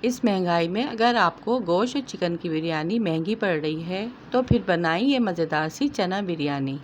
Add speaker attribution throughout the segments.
Speaker 1: इस महंगाई में अगर आपको गोश्त और चिकन की बिरयानी महंगी पड़ रही है तो फिर बनाई ये मज़ेदार सी चना बिरयानी।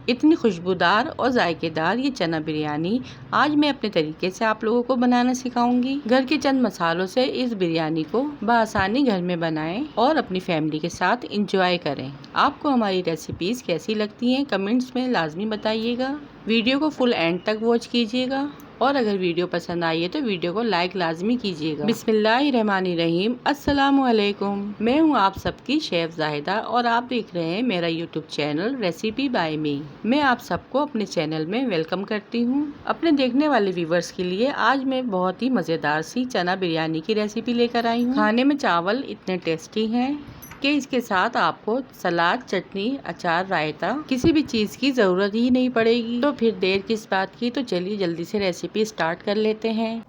Speaker 1: इतनी खुशबूदार और जायकेदार ये चना बिरयानी आज मैं अपने तरीके से आप लोगों को बनाना सिखाऊंगी। घर के चंद मसालों से इस बिरयानी को बआसानी घर में बनाएं और अपनी फैमिली के साथ इंजॉय करें। आपको हमारी रेसिपीज कैसी लगती हैं कमेंट्स में लाजमी बताइएगा। वीडियो को फुल एंड तक वॉच कीजिएगा और अगर वीडियो पसंद आई है तो वीडियो को लाइक लाजमी कीजिएगा। बिस्मिल्लाहिर्रहमानिर्रहीम, अस्सलामु अलैकुम। मैं हूं आप सबकी शेफ जाहिदा और आप देख रहे हैं मेरा यूट्यूब चैनल रेसिपी बाय मी। मैं आप सबको अपने चैनल में वेलकम करती हूं। अपने देखने वाले व्यूवर्स के लिए आज मैं बहुत ही मज़ेदार सी चना बिरयानी की रेसिपी लेकर आई हूँ। खाने में चावल इतने टेस्टी हैं कि इसके साथ आपको सलाद, चटनी, अचार, रायता किसी भी चीज़ की ज़रूरत ही नहीं पड़ेगी। तो फिर देर किस बात की, तो चलिए जल्दी से रेसिपी स्टार्ट कर लेते हैं।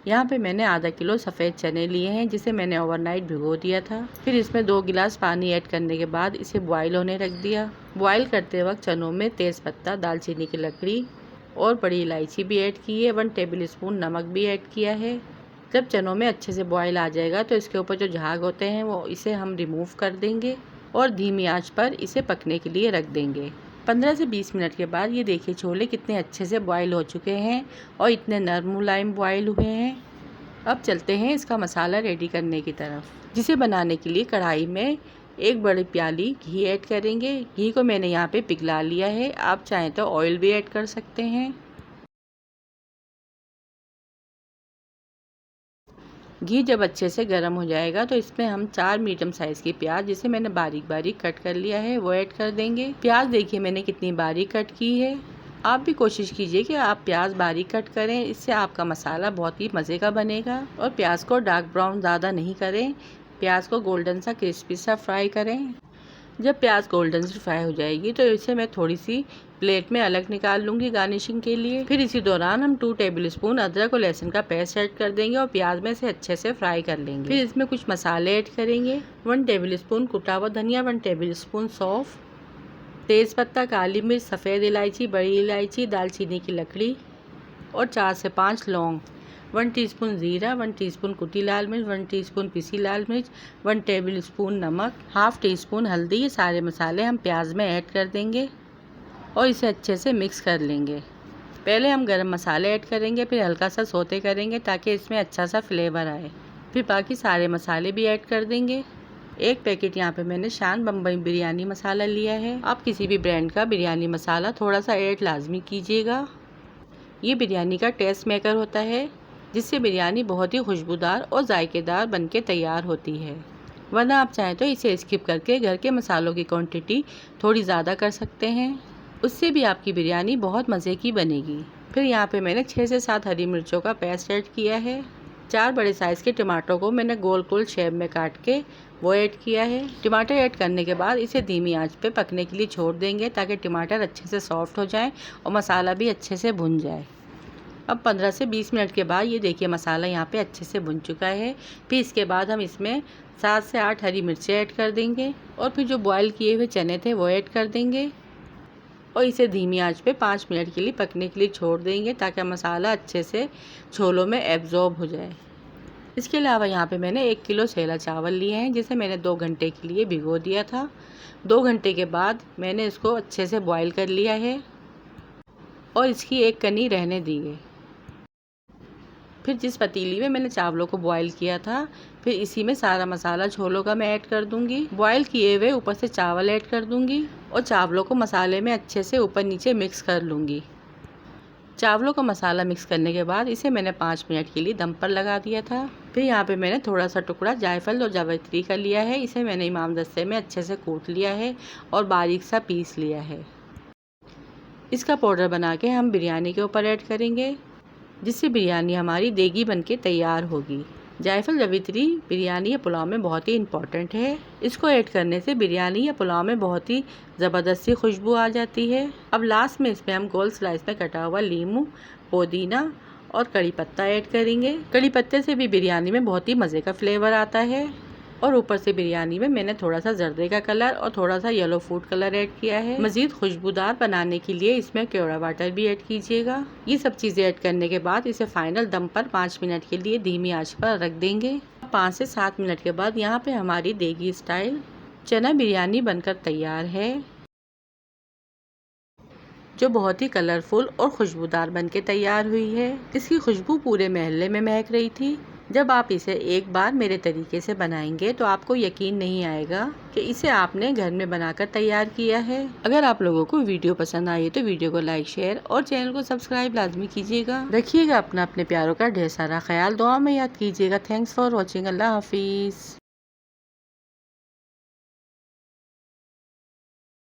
Speaker 1: यहाँ पे मैंने आधा किलो सफ़ेद चने लिए हैं जिसे मैंने ओवरनाइट भिगो दिया था। फिर इसमें 2 गिलास पानी ऐड करने के बाद इसे बॉईल होने रख दिया। बॉईल करते वक्त चनों में तेज़ पत्ता, दालचीनी की लकड़ी और बड़ी इलायची भी ऐड की है। 1 टेबल स्पून नमक भी ऐड किया है। जब चनों में अच्छे से बॉईल आ जाएगा तो इसके ऊपर जो झाग होते हैं वो इसे हम रिमूव कर देंगे और धीमी आंच पर इसे पकने के लिए रख देंगे। 15 से 20 मिनट के बाद ये देखिए छोले कितने अच्छे से बॉईल हो चुके हैं और इतने नरम मुलायम बॉईल हुए हैं। अब चलते हैं इसका मसाला रेडी करने की तरफ। जिसे बनाने के लिए कढ़ाई में 1 बड़ी प्याली घी ऐड करेंगे। घी को मैंने यहाँ पे पिघला लिया है, आप चाहें तो ऑयल भी ऐड कर सकते हैं। घी जब अच्छे से गर्म हो जाएगा तो इसमें हम 4 मीडियम साइज़ की प्याज, जिसे मैंने बारीक बारीक कट कर लिया है, वो ऐड कर देंगे। प्याज देखिए मैंने कितनी बारीक कट की है। आप भी कोशिश कीजिए कि आप प्याज बारीक कट करें, इससे आपका मसाला बहुत ही मज़े का बनेगा। और प्याज को डार्क ब्राउन ज़्यादा नहीं करें, प्याज को गोल्डन सा क्रिस्पी सा फ्राई करें। जब प्याज गोल्डन से फ्राई हो जाएगी तो इसे मैं थोड़ी सी प्लेट में अलग निकाल लूँगी गार्निशिंग के लिए। फिर इसी दौरान हम 2 टेबल स्पून अदरक और लहसुन का पेस्ट ऐड कर देंगे और प्याज में से अच्छे से फ्राई कर लेंगे। फिर इसमें कुछ मसाले ऐड करेंगे। 1 टेबल स्पून कुटा हुआ धनिया, 1 टेबल स्पून सौंफ, तेज़ पत्ता, काली मिर्च, सफ़ेद इलायची, बड़ी इलायची, दालचीनी की लकड़ी और 4 से 5 लौंग, 1 टीस्पून ज़ीरा, 1 टीस्पून कुटी लाल मिर्च, 1 टीस्पून पिसी लाल मिर्च, 1 टेबल स्पून नमक, हाफ़ टी स्पून हल्दी। ये सारे मसाले हम प्याज में ऐड कर देंगे और इसे अच्छे से मिक्स कर लेंगे। पहले हम गरम मसाले ऐड करेंगे, फिर हल्का सा सौते करेंगे ताकि इसमें अच्छा सा फ्लेवर आए। फिर बाकी सारे मसाले भी ऐड कर देंगे। 1 पैकेट यहाँ पे मैंने शान बम्बई बिरयानी मसाला लिया है। आप किसी भी ब्रांड का बिरयानी मसाला थोड़ा सा ऐड लाजमी कीजिएगा। ये बिरयानी का टेस्ट मेकर होता है, जिससे बिरयानी बहुत ही खुशबूदार और जायकेदार बनके तैयार होती है। वरना आप चाहें तो इसे स्किप करके घर के मसालों की क्वांटिटी थोड़ी ज़्यादा कर सकते हैं, उससे भी आपकी बिरयानी बहुत मज़े की बनेगी। फिर यहाँ पे मैंने 6 से 7 हरी मिर्चों का पेस्ट ऐड किया है। 4 बड़े साइज़ के टमाटरों को मैंने गोल गोल शेप में काट के वो ऐड किया है। टमाटर ऐड करने के बाद इसे धीमी आंच पे पकने के लिए छोड़ देंगे ताकि टमाटर अच्छे से सॉफ्ट हो जाए और मसाला भी अच्छे से भुन जाए। अब 15 से 20 मिनट के बाद ये देखिए मसाला यहाँ पे अच्छे से भुन चुका है। फिर इसके बाद हम इसमें 7 से 8 हरी मिर्चें ऐड कर देंगे और फिर जो बॉयल किए हुए चने थे वो ऐड कर देंगे और इसे धीमी आंच पे 5 मिनट के लिए पकने के लिए छोड़ देंगे ताकि मसाला अच्छे से छोलों में एब्जॉर्ब हो जाए। इसके अलावा यहाँ पे मैंने 1 किलो सेला चावल लिए हैं, जिसे मैंने 2 घंटे के लिए भिगो दिया था। 2 घंटे के बाद मैंने इसको अच्छे से बॉयल कर लिया है और इसकी एक कनी रहने दी है। फिर जिस पतीली में मैंने चावलों को बॉईल किया था, फिर इसी में सारा मसाला छोलों का मैं ऐड कर दूंगी। बॉईल किए हुए ऊपर से चावल ऐड कर दूंगी और चावलों को मसाले में अच्छे से ऊपर नीचे मिक्स कर लूँगी। चावलों का मसाला मिक्स करने के बाद इसे मैंने 5 मिनट के लिए दम पर लगा दिया था। फिर यहाँ पे मैंने थोड़ा सा टुकड़ा जायफल और जावित्री का लिया है। इसे मैंने इमाम दस्ते में अच्छे से कूट लिया है और बारीक सा पीस लिया है। इसका पाउडर बना के हम बिरयानी के ऊपर ऐड करेंगे, जिससे बिरयानी हमारी देगी बनके तैयार होगी। जायफल जावित्री बिरयानी या पुलाव में बहुत ही इम्पॉर्टेंट है। इसको ऐड करने से बिरयानी या पुलाव में बहुत ही ज़बरदस्त सी खुशबू आ जाती है। अब लास्ट में इसमें हम गोल स्लाइस में कटा हुआ नींबू, पुदीना और कड़ी पत्ता ऐड करेंगे। कड़ी पत्ते से भी बिरयानी में बहुत ही मज़े का फ्लेवर आता है। और ऊपर से बिरयानी में मैंने थोड़ा सा जर्दे का कलर और थोड़ा सा येलो फूड कलर ऐड किया है। मजीद खुशबूदार बनाने के लिए इसमें केवड़ा वाटर भी ऐड कीजिएगा। ये सब चीजें ऐड करने के बाद इसे फाइनल दम पर 5 मिनट के लिए धीमी आंच पर रख देंगे। 5 से 7 मिनट के बाद यहाँ पे हमारी देगी स्टाइल चना बिरयानी बनकर तैयार है, जो बहुत ही कलरफुल और खुशबूदार बनके तैयार हुई है। इसकी खुशबू पूरे मोहल्ले में महक रही थी। जब आप इसे एक बार मेरे तरीके से बनाएंगे तो आपको यकीन नहीं आएगा कि इसे आपने घर में बनाकर तैयार किया है। अगर आप लोगों को वीडियो पसंद आई तो वीडियो को लाइक, शेयर और चैनल को सब्सक्राइब लाजमी कीजिएगा। रखिएगा अपना अपने प्यारों का ढेर सारा ख्याल, दुआ में याद कीजिएगा। Thanks for watching. अल्लाह हाफिज़।